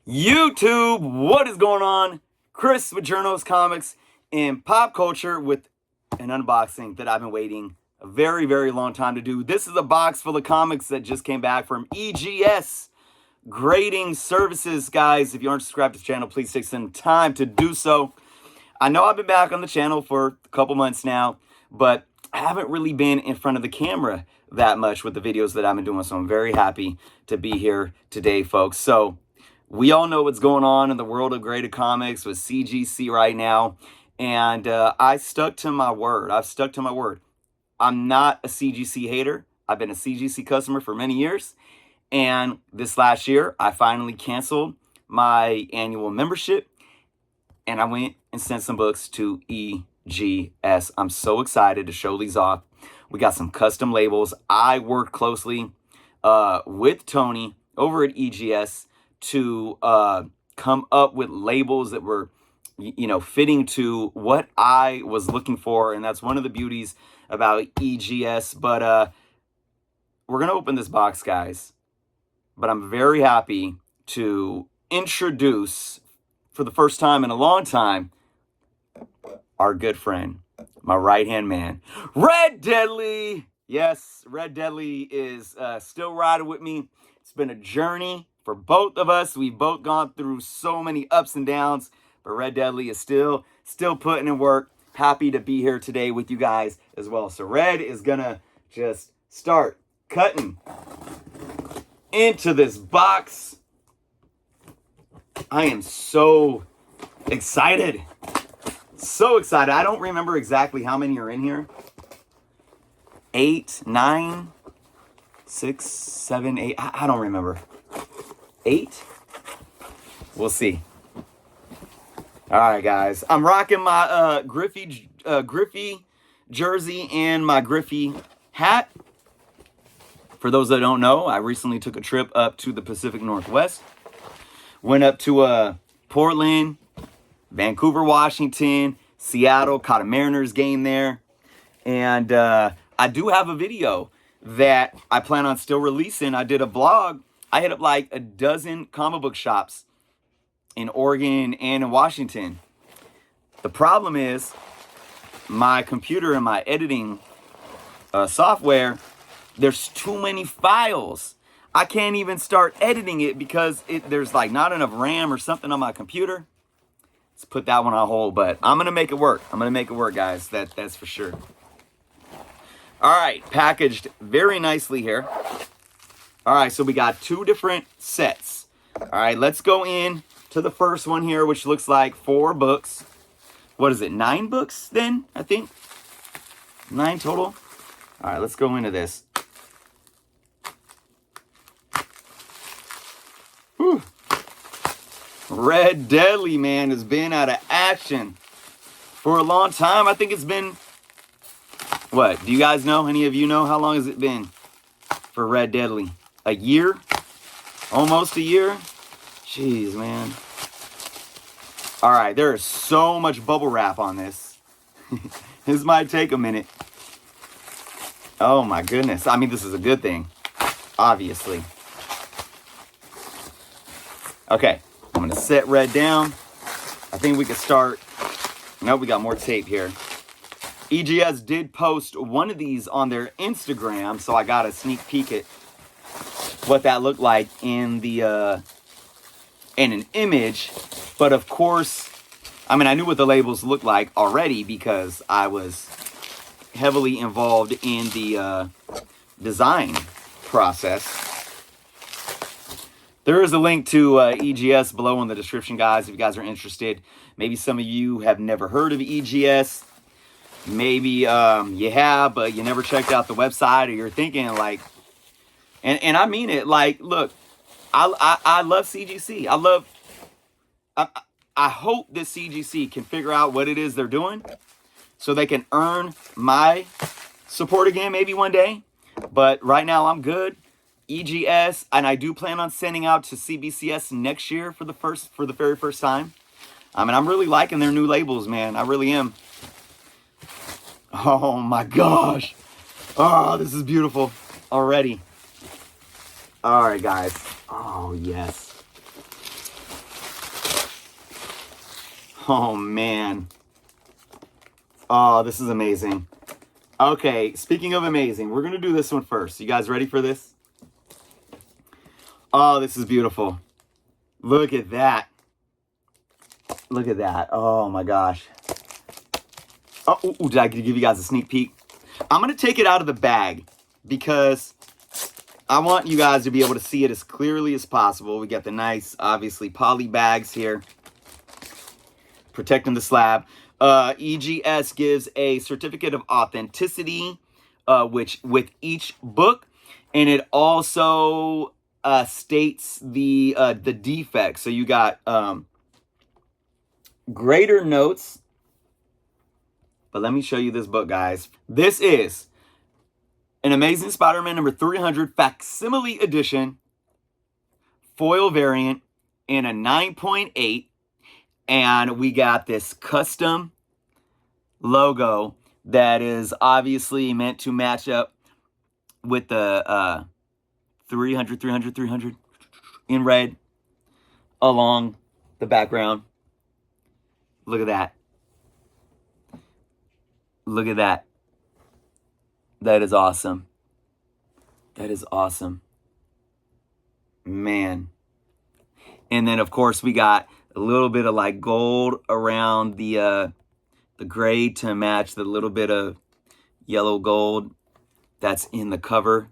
YouTube, what is going on? Chris with Journos Comics and Pop Culture with an unboxing that I've been waiting a very, very long time to do. This is a box full of comics that just came back from EGS Grading Services. Guys, if you aren't subscribed to the channel, please take some time to do so. I know I've been back on the channel for a couple months now, but I haven't really been in front of the camera that much with the videos that I've been doing, so I'm very happy to be here today, folks. So we all know what's going on in the world of graded comics with CGC right now, and I stuck to my word. I've stuck to my word. I'm not a CGC hater. I've been a CGC customer for many years, and this last year, I finally canceled my annual membership, and I went and sent some books to EGS. I'm so excited to show these off. We got some custom labels. I worked closely with Tony over at EGS to come up with labels that were, fitting to what I was looking for. And that's one of the beauties about EGS. But we're going to open this box, guys. But I'm very happy to introduce, for the first time in a long time, our good friend, my right-hand man, Red Deadly. Yes, Red Deadly is still riding with me. It's been a journey for both of us. We've both gone through so many ups and downs, but Red Deadly is still putting in work. Happy to be here today with you guys as well. So Red is gonna just start cutting into this box. I am so excited. So excited. I don't remember exactly how many are in here. 8, 9, 6, 7, 8. I don't remember. 8? We'll see. All right, guys. I'm rocking my Griffey jersey and my Griffey hat. For those that don't know, I recently took a trip up to the Pacific Northwest. Went up to Portland, Vancouver, Washington, Seattle, caught a Mariners game there. And I do have a video that I plan on still releasing. I did a vlog. I hit up like a dozen comic book shops in Oregon and in Washington. The problem is my computer and my editing software, there's too many files. I can't even start editing it because there's like not enough RAM or something on my computer. Let's put that one on hold, but I'm going to make it work. I'm going to make it work, guys. That's for sure. All right, packaged very nicely here. All right, so we got 2 different sets. All right, let's go in to the first one here, which looks like 4 books. What is it, 9 books then, I think? 9 total? All right, let's go into this. Whew. Red Deadly, man, has been out of action for a long time. I think it's been, what, do you guys know? Any of you know? How long has it been for Red Deadly? A year? Almost a year? Jeez, man. All right, there is so much bubble wrap on this. This might take a minute. Oh, my goodness. I mean, this is a good thing, obviously. Okay. I'm going to set Red down. I think we could start. Nope, we got more tape here. EGS did post one of these on their Instagram, so I got a sneak peek at what that looked like in the in an image. But of course, I mean, I knew what the labels looked like already because I was heavily involved in the design process. There is a link to EGS below in the description, guys, if you guys are interested. Maybe some of you have never heard of EGS. Maybe you have, but you never checked out the website, or you're thinking like, and I mean it, like, look, I love CGC. I hope that CGC can figure out what it is they're doing so they can earn my support again, maybe one day. But right now, I'm good. EGS, and I do plan on sending out to CBCS next year for the very first time. I mean, I'm really liking their new labels, man. I really am. Oh my gosh. Oh, this is beautiful already. All right, guys. Oh, yes. Oh, man. Oh, this is amazing. Okay, speaking of amazing, we're going to do this one first. You guys ready for this? Oh, this is beautiful. Look at that. Look at that. Oh, my gosh. Oh, did I give you guys a sneak peek? I'm going to take it out of the bag because I want you guys to be able to see it as clearly as possible. We got the nice, obviously, poly bags here, protecting the slab. EGS gives a certificate of authenticity, which with each book, and it also states the defects. So you got greater notes. But let me show you this book, guys. This is an Amazing Spider-Man number 300 facsimile edition, foil variant, in a 9.8. And we got this custom logo that is obviously meant to match up with the 300 in red along the background. Look at that. Look at that. That is awesome. That is awesome. Man. And then, of course, we got a little bit of like gold around the gray to match the little bit of yellow gold that's in the cover.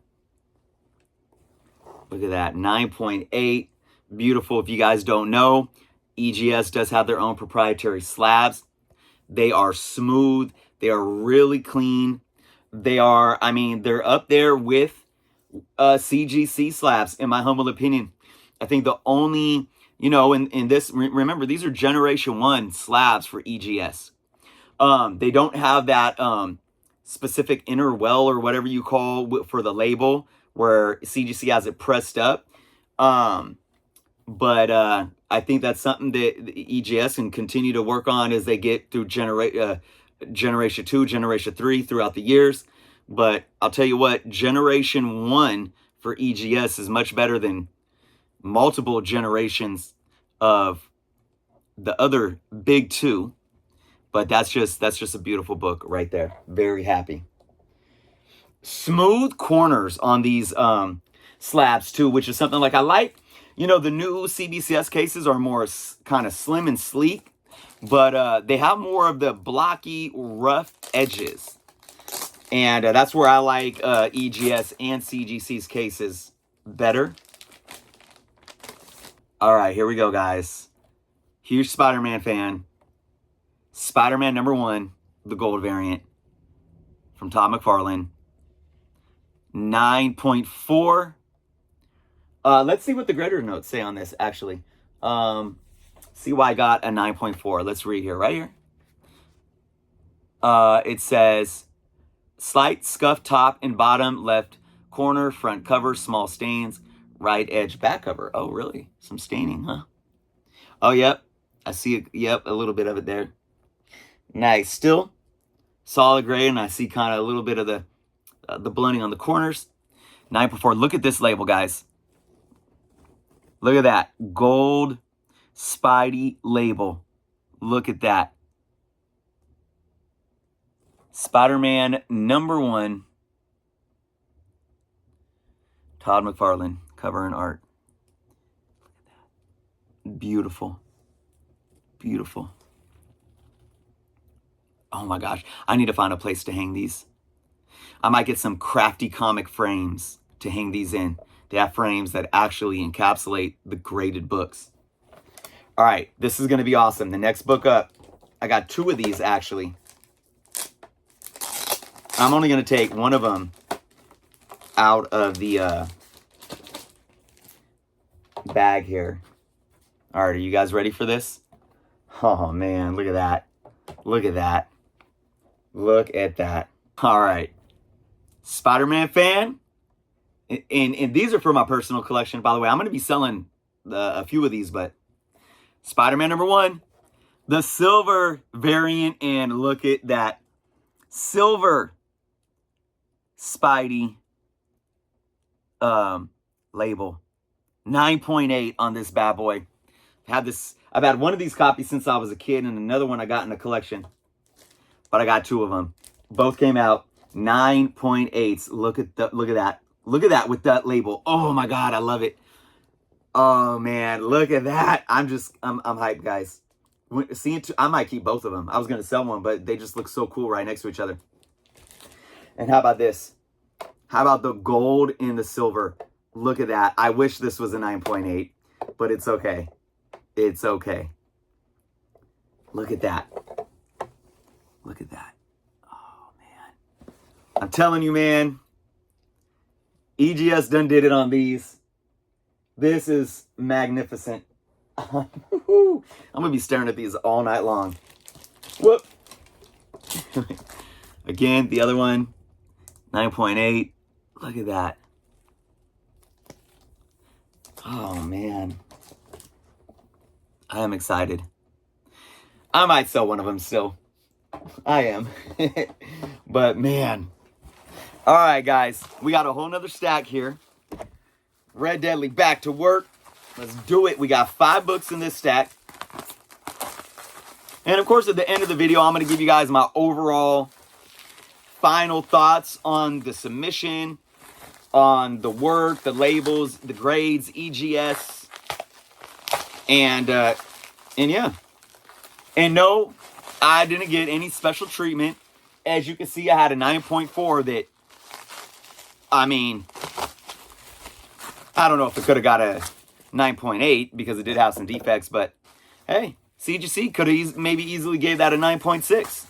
Look at that. 9.8. Beautiful. If you guys don't know, EGS does have their own proprietary slabs. They are smooth. They are really clean. They are, I mean, they're up there with CGC slabs, in my humble opinion. I think the only, you know, in this, remember, these are Generation 1 slabs for EGS. They don't have that specific inner well or whatever you call for the label where CGC has it pressed up. But I think that's something that the EGS can continue to work on as they get through Generation 2, Generation 3 throughout the years. But I'll tell you what, Generation 1 for EGS is much better than multiple generations of the other big two. But that's just a beautiful book right there. Very happy. Smooth corners on these slabs too, which is something like I like. You know, the new CBCS cases are more kind of slim and sleek, but they have more of the blocky, rough edges. And that's where I like EGS and CGC's cases better. All right, here we go, guys. Huge Spider-Man fan. Spider-Man number 1, the gold variant from Todd McFarlane. 9.4. Let's see what the greater notes say on this, actually. See why I got a 9.4. Let's read here, right here. It says, slight scuff top and bottom left corner, front cover, small stains, right edge, back cover. Oh, really? Some staining, huh? Oh, yep. I see it. Yep, a little bit of it there. Nice. Still solid gray, and I see kind of a little bit of the blending on the corners. 9.4. Look at this label, guys. Look at that. Gold Spidey label. Look at that. Spider-Man number 1. Todd McFarlane. Cover and art. Look at that. Beautiful. Beautiful. Oh my gosh. I need to find a place to hang these. I might get some crafty comic frames to hang these in. They have frames that actually encapsulate the graded books. All right, this is going to be awesome. The next book up, I got 2 of these, actually. I'm only going to take one of them out of the bag here. All right, are you guys ready for this? Oh, man, look at that. Look at that. Look at that. All right. Spider-Man fan. And these are for my personal collection. By the way, I'm going to be selling a few of these, but Spider-Man number 1, the silver variant, and look at that silver Spidey label. 9.8 on this bad boy. I've had one of these copies since I was a kid, and another one I got in a collection. But I got two of them. Both came out 9.8s. Look at that. Look at that with that label. Oh my God, I love it. Oh man, look at that. I'm hyped, guys. I might keep both of them. I was gonna sell one, but they just look so cool right next to each other. And how about this? How about the gold and the silver? Look at that. I wish this was a 9.8, but it's okay. It's okay. Look at that. Look at that. Oh, man. I'm telling you, man. EGS done did it on these. This is magnificent. I'm going to be staring at these all night long. Whoop. Again, the other one, 9.8. Look at that. Oh, man. I am excited. I might sell one of them still. I am. But, man. All right, guys. We got a whole nother stack here. Red Deadly, back to work. Let's do it. We got 5 books in this stack. And, of course, at the end of the video, I'm going to give you guys my overall final thoughts on the submission, on the work, the labels, the grades, EGS, and yeah. And no, I didn't get any special treatment. As you can see, I had a 9.4 that, I mean, I don't know if it could have got a 9.8 because it did have some defects, but hey, CGC could have maybe easily gave that a 9.6.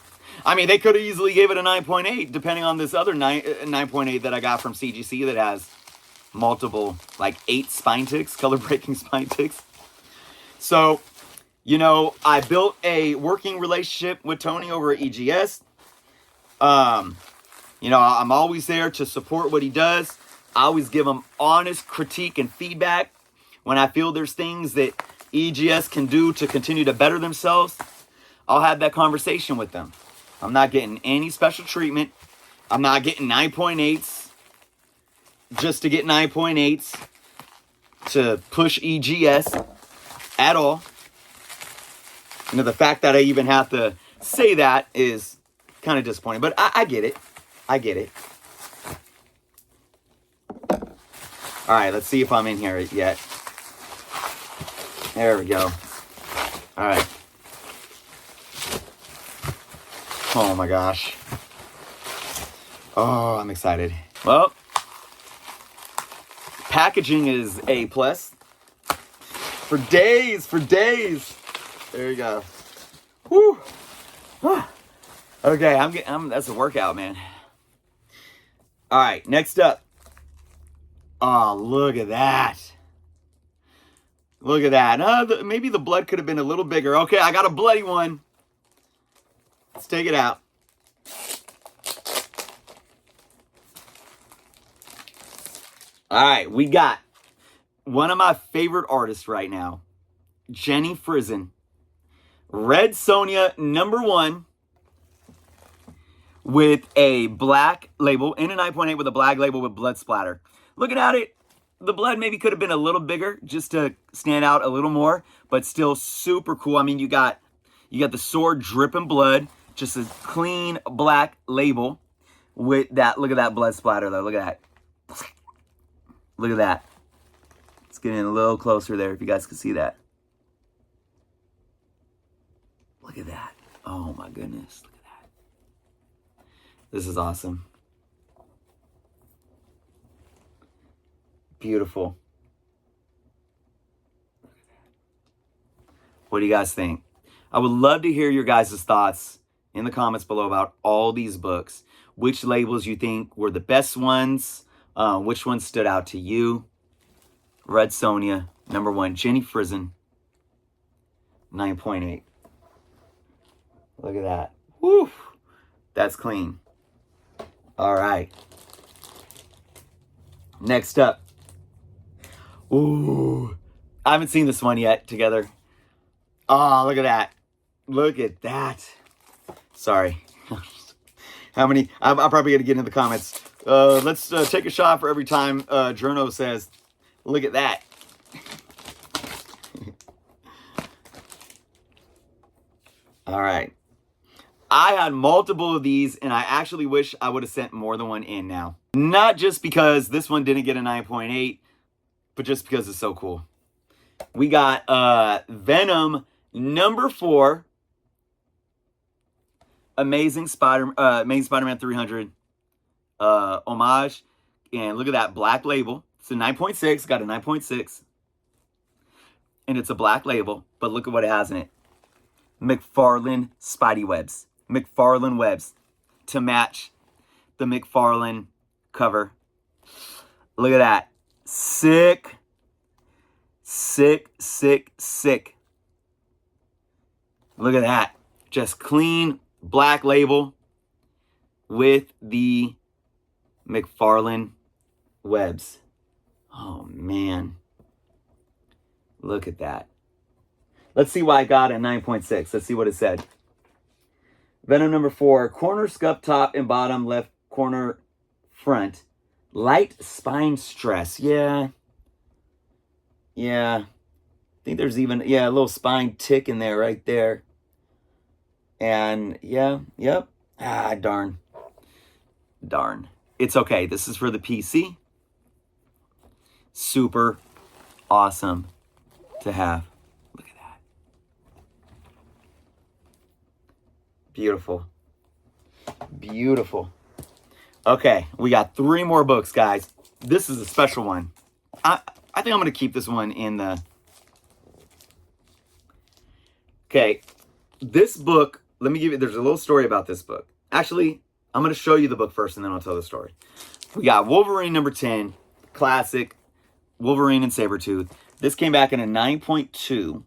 I mean, they could have easily gave it a 9.8, depending on this other 9.8 that I got from CGC that has multiple, like 8 spine ticks, color-breaking spine ticks. So, you know, I built a working relationship with Tony over at EGS. You know, I'm always there to support what he does. I always give him honest critique and feedback when I feel there's things that EGS can do to continue to better themselves. I'll have that conversation with them. I'm not getting any special treatment. I'm not getting 9.8s just to get 9.8s to push EGS at all. You know, the fact that I even have to say that is kind of disappointing, but I get it. I get it. All right, let's see if I'm in here yet. There we go. All right. Oh my gosh. Oh, I'm excited. Well, packaging is A+. For days, for days. There you go. Whew. Okay, that's a workout, man. All right, next up. Oh, look at that. Look at that. Maybe the blood could have been a little bigger. Okay, I got a bloody one. Let's take it out. All right, we got one of my favorite artists right now, Jenny Frison. Red Sonja #1 with a black label, in a 9.8 with a black label with blood splatter. Looking at it, the blood maybe could have been a little bigger just to stand out a little more, but still super cool. I mean, you got the sword dripping blood, just a clean black label with that. Look at that blood splatter though. Look at that. Look at that. Let's get in a little closer there if you guys can see that. Look at that. Oh my goodness. Look at that. This is awesome. Beautiful. What do you guys think? I would love to hear your guys' thoughts in the comments below about all these books. Which labels you think were the best ones? Which ones stood out to you? Red Sonja, #1. Jenny Frison, 9.8. Look at that. Woo! That's clean. All right. Next up. Ooh. I haven't seen this one yet together. Oh, look at that. Look at that. Sorry. How many? I'm probably going to get in the comments. Let's take a shot for every time Journo says, look at that. All right. I had multiple of these, and I actually wish I would have sent more than one in now. Not just because this one didn't get a 9.8, but just because it's so cool. We got Venom number 4. Amazing Spider-Man 300 homage. And look at that black label. It's a 9.6. Got a 9.6. And it's a black label. But look at what it has in it. McFarlane Spidey webs. McFarlane webs. To match the McFarlane cover. Look at that. Sick. Sick, sick, sick. Look at that. Just clean black label with the McFarlane webs. Oh, man. Look at that. Let's see why I got a 9.6. Let's see what it said. Venom number 4. Corner scuff top and bottom left corner front. Light spine stress. Yeah. I think there's even, a little spine tick in there right there. And, yep. Darn. It's okay. This is for the PC. Super awesome to have. Look at that. Beautiful. Okay, we got 3 more books, guys. This is a special one. I think I'm going to keep this one in the... Okay, this book, let me give you... There's a little story about this book. Actually, I'm going to show you the book first, and then I'll tell the story. We got Wolverine number 10, classic, Wolverine and Sabretooth. This came back in a 9.2.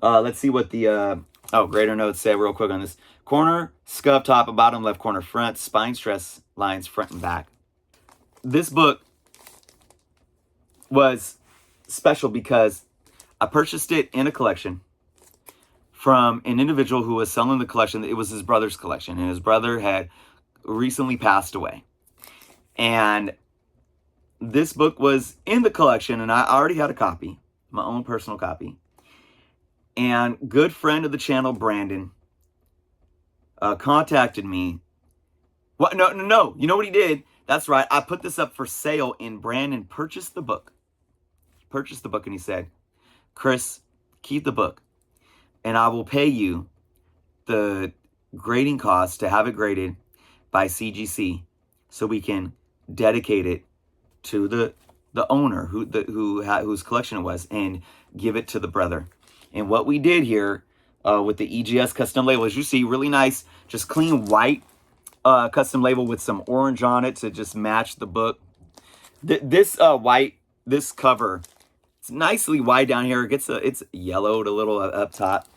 Let's see what the... grader notes say real quick on this. Corner, scuff top, and bottom left corner front, spine stress lines front and back. This book was special because I purchased it in a collection from an individual who was selling the collection. It was his brother's collection, and his brother had recently passed away. And this book was in the collection, and I already had a copy, my own personal copy. And good friend of the channel, Brandon, contacted me. What? No. You know what he did? That's right. I put this up for sale, and Brandon purchased the book. And he said, Chris, keep the book, and I will pay you the grading cost to have it graded by CGC so we can dedicate it to the owner whose collection it was and give it to the brother. And what we did here with the EGS custom label, as you see, really nice, just clean white custom label with some orange on it to just match the book. This cover, it's nicely white down here. It's yellowed a little up top.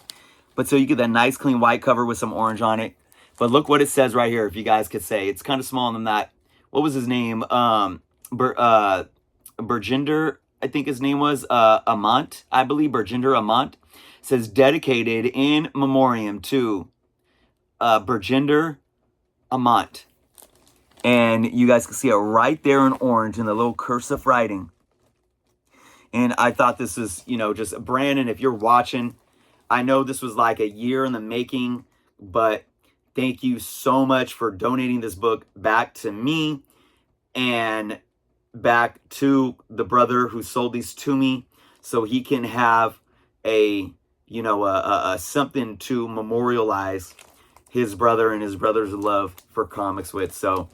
But so you get that nice clean white cover with some orange on it. But look what it says right here, if you guys could say. It's kind of small than that. What was his name? Berginder, I think his name was Amant, I believe. Berginder Amant. Says dedicated in memoriam to Berginder Amant. And you guys can see it right there in orange in the little cursive writing. And I thought this is, just Brandon, if you're watching, I know this was like a year in the making, but thank you so much for donating this book back to me and back to the brother who sold these to me so he can have a something to memorialize his brother and his brother's love for comics with. So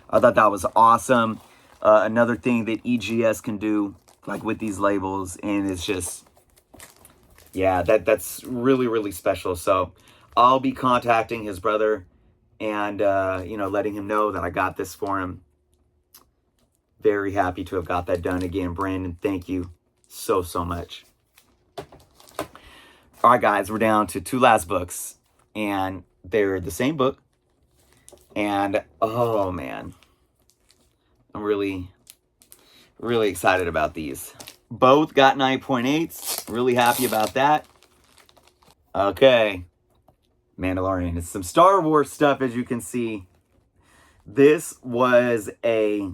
I thought that was awesome. Another thing that EGS can do, like with these labels, and it's just, that's really, really special. So I'll be contacting his brother and, letting him know that I got this for him. Very happy to have got that done. Again, Brandon, thank you so much. All right, guys, we're down to 2 last books, and they're the same book. And, oh, man, I'm really, really excited about these. Both got 9.8s. Really happy about that. Okay. Mandalorian. It's some Star Wars stuff, as you can see. This was a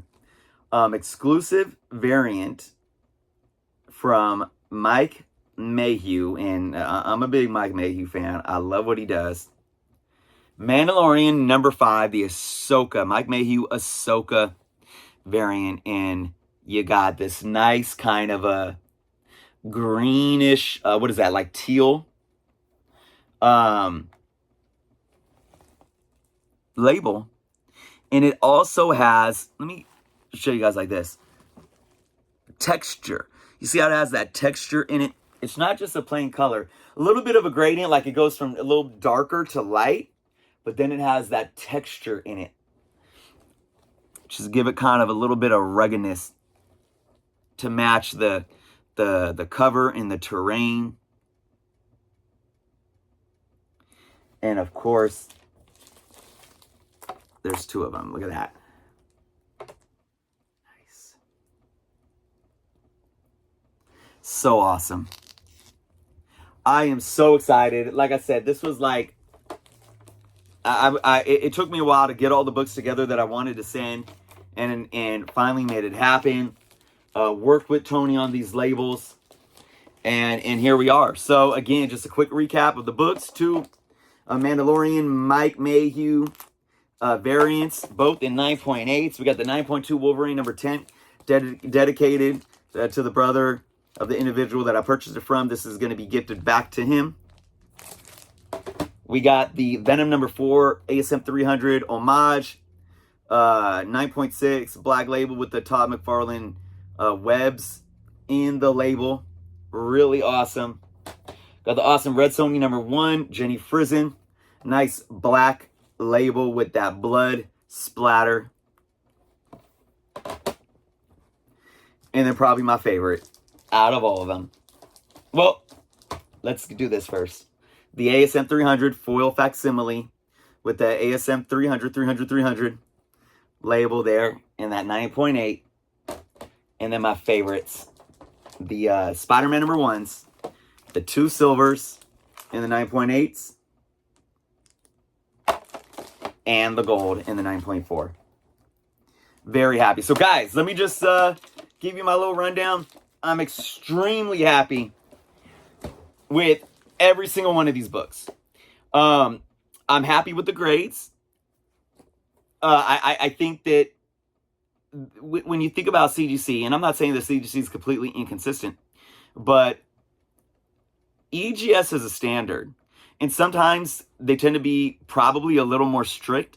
exclusive variant from Mike Mayhew, and I'm a big Mike Mayhew fan. I love what he does. Mandalorian number 5, the Ahsoka, Mike Mayhew Ahsoka variant, and you got this nice kind of a greenish, what is that, like teal label. And it also has, let me show you guys like this, texture. You see how it has that texture in it? It's not just a plain color. A little bit of a gradient, like it goes from a little darker to light, but then it has that texture in it. Just give it kind of a little bit of ruggedness to match the cover and the terrain. And of course, there's 2 of them. Look at that. Nice. So awesome. I am so excited. Like I said, this was like, it took me a while to get all the books together that I wanted to send, and finally made it happen. Worked with Tony on these labels, and here we are. So again, just a quick recap of the books. 2 Mandalorian Mike Mayhew variants, both in 9.8s. We got the 9.2 Wolverine number 10, dedicated to the brother of the individual that I purchased it from. This is going to be gifted back to him. We got the Venom number 4 ASM 300 homage, 9.6 black label with the Todd McFarlane webs in the label. Really awesome. Got the awesome Red Sonja number 1, Jenny Frizen. Nice black label with that blood splatter. And then probably my favorite out of all of them. Well, let's do this first. The ASM 300 foil facsimile with the ASM 300 label there in that 9.8. And then my favorites, the Spiderman number 1s, the 2 silvers in the 9.8s, and the gold in the 9.4. Very happy. So guys, let me just give you my little rundown. I'm extremely happy with every single one of these books. I'm happy with the grades. I think that when you think about CGC, and I'm not saying that CGC is completely inconsistent, but EGS is a standard. And sometimes they tend to be probably a little more strict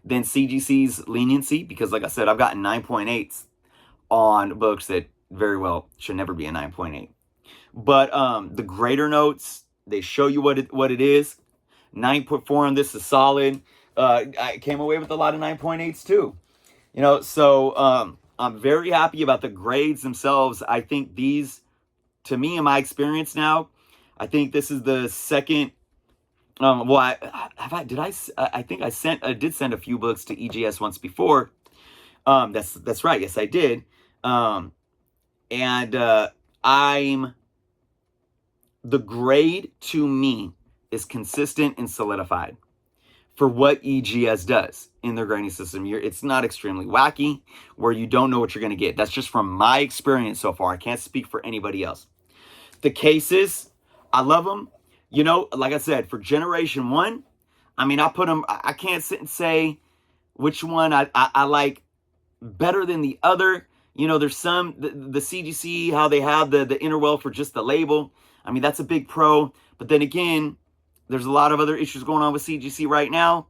than CGC's leniency, because like I said, I've gotten 9.8s on books that very well should never be a 9.8. But the grader notes, they show you what it is. 9.4 on this is solid. I came away with a lot of 9.8s too. You know, so I'm very happy about the grades themselves. I think these, to me, in my experience now, I think this is the second. I did send a few books to EGS once before. That's right. Yes, I did. The grade to me is consistent and solidified for what EGS does in their grading system. It's not extremely wacky where you don't know what you're going to get. That's just from my experience so far. I can't speak for anybody else. The cases, I love them. You know, like I said, for Generation 1, I mean, I put them, I can't sit and say which one I like better than the other. You know, there's some, the CGC, how they have the interwell for just the label. I mean, that's a big pro. But then again, there's a lot of other issues going on with CGC right now.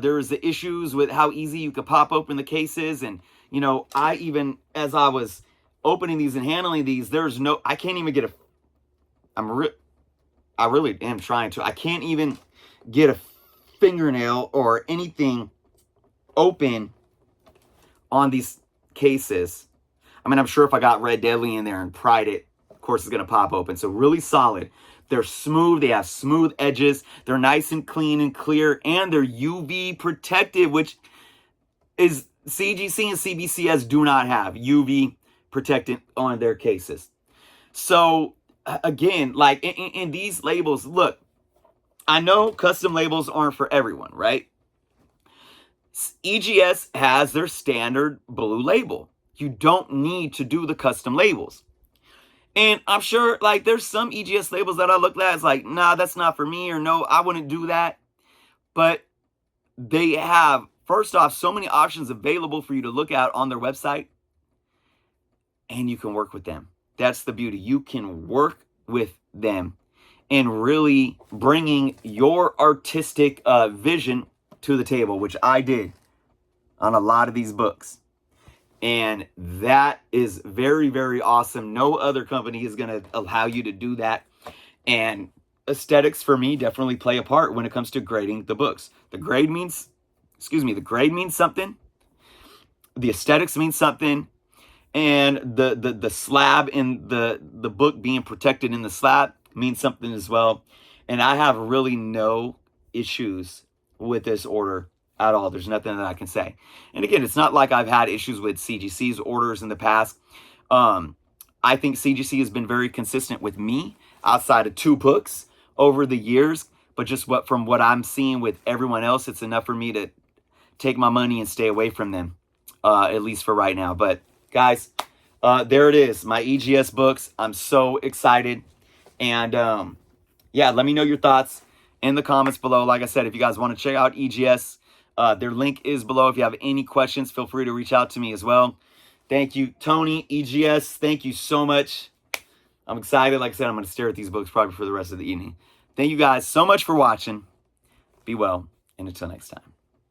There's the issues with how easy you could pop open the cases. And, you know, as I was opening these and handling these, I can't even get I really am trying to. I can't even get a fingernail or anything open on these cases. I mean, I'm sure if I got Red Deadly in there and pried it, of course it's going to pop open. So really solid. They're smooth. They have smooth edges. They're nice and clean and clear. And they're UV protected, which is CGC and CBCS do not have UV protectant on their cases. So again, like in these labels, look, I know custom labels aren't for everyone, right? EGS has their standard blue label. You don't need to do the custom labels. And I'm sure, like, there's some EGS labels that I looked at, it's like, nah, that's not for me, or no, I wouldn't do that. But they have, first off, so many options available for you to look at on their website, and you can work with them. That's the beauty. You can work with them and really bringing your artistic vision to the table, which I did on a lot of these books. And that is very, very awesome. No other company is going to allow you to do that. And aesthetics for me definitely play a part when it comes to grading the books. The grade means something. The aesthetics means something. And the slab in the book being protected in the slab means something as well. And I have really no issues with this order at all. There's nothing that I can say. And again, it's not like I've had issues with CGC's orders in the past. I think CGC has been very consistent with me outside of 2 books over the years. But just from what I'm seeing with everyone else, it's enough for me to take my money and stay away from them, at least for right now. But guys, there it is, my EGS books. I'm so excited. And yeah, let me know your thoughts in the comments below. Like I said, if you guys want to check out EGS, their link is below. If you have any questions, feel free to reach out to me as well. Thank you, Tony, EGS. Thank you so much. I'm excited. Like I said, I'm going to stare at these books probably for the rest of the evening. Thank you guys so much for watching. Be well, and until next time.